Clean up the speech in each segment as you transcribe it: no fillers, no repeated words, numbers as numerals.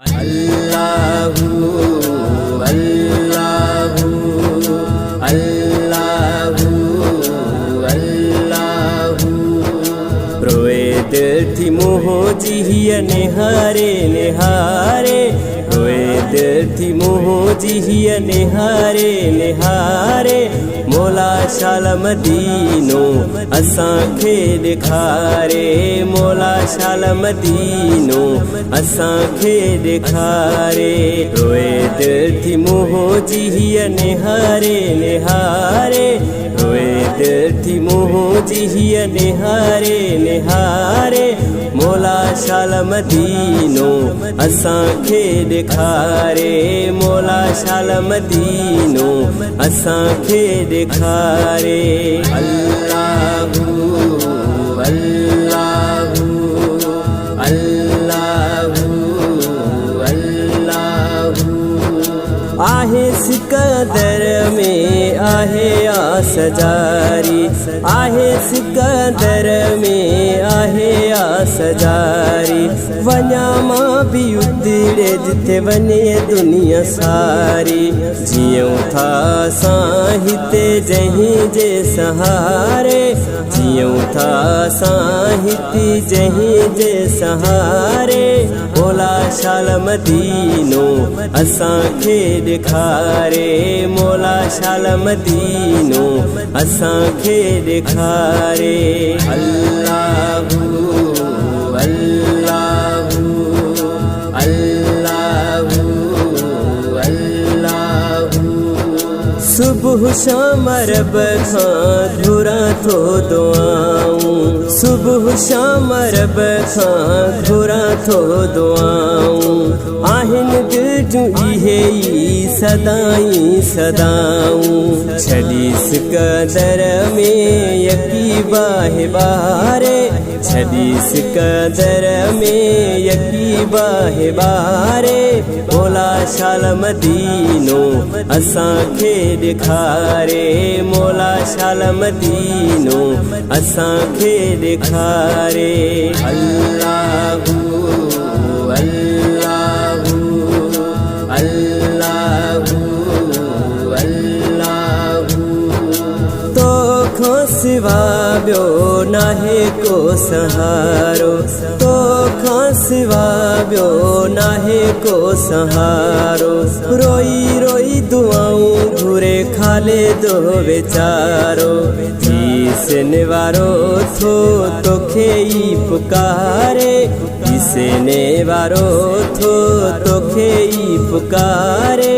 अल्लाहु अल्लाहु अल्लाहु अल्लाहु रोएद थी मोहो जिहिया निहारे निहारे रोएद थी मोहो जिहिया निहारे निहारे मोला शाल मदीनो असांखे ॾेखारे मोला शाल मदीनो असांखे ॾेखारे रोए दिल थी मोहो जिहिया निहारे निहारे रोए दिल थी मोहो जिहिया निहारे निहारे मोला शाल मदीनो असांखे ॾेखारे मोला शाल मदीनो असांखे ॾेखारे अल्लाहु अल्लाहु अल्लाहु अल्लाहु आहे सिकंदर में आहे आस जारी आहे सिकंदर में आहे आस जारी वञा मां भी उतरे जिथे वञे दुनिया सारी जियूं था असां हिते जहीं जे सहारे जियूं था असां हिते जहीं जे सहारे मोला शाल मदीनो असांखे ॾेखारे मोला शाल मदीनो असांखे ॾेखारे अल्लाहु अल्लाहु अल्लाहु अल्लाहु सुबह शाम रब खां घुरा थो दुआऊं सुबह शाम रब खां घुरा थो दुआऊं आहिनि दिल जूं इहे ई सदाई सदाऊं छॾी सिकंदर में यकी बाहे बारे छॾी सिकंदर में यकी बाहे बारे मोला शाल मदीनो असांखे ॾेखारे मोला शाल मदीनो असांखे ॾेखारे अल्लाहु अल्लाहु अल्लाहु अल्लाहु तोखां सिवा ॿियो नाहे को सहारो तोखां सिवा ॿियो नाहे को सहारो रोई रोई दुआऊं घुरे खाले दो वीचारो जिसन वारो थो तोखे ई पुकारे जिसन वारो थो तोखे ई पुकारे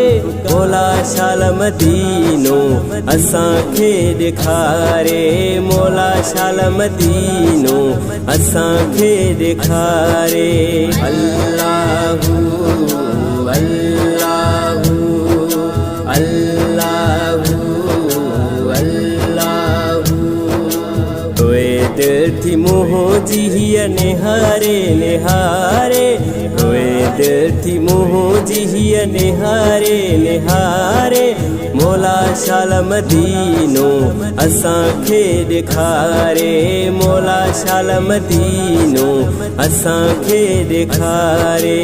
मोला शाल मदीनो असांखे ॾेखारे मोला शाल मदीनो असांखे ॾेखारे अल्लाहु अल्लाहु अल्लाहु अल्लाहु रोए दिल थी मोहो जिहिया निहारे निहारे रोए दिल थी मोहो जिहिया निहारे निहारे मोला शाल मदीनो असांखे ॾेखारे मोला शाल मदीनो असांखे ॾेखारे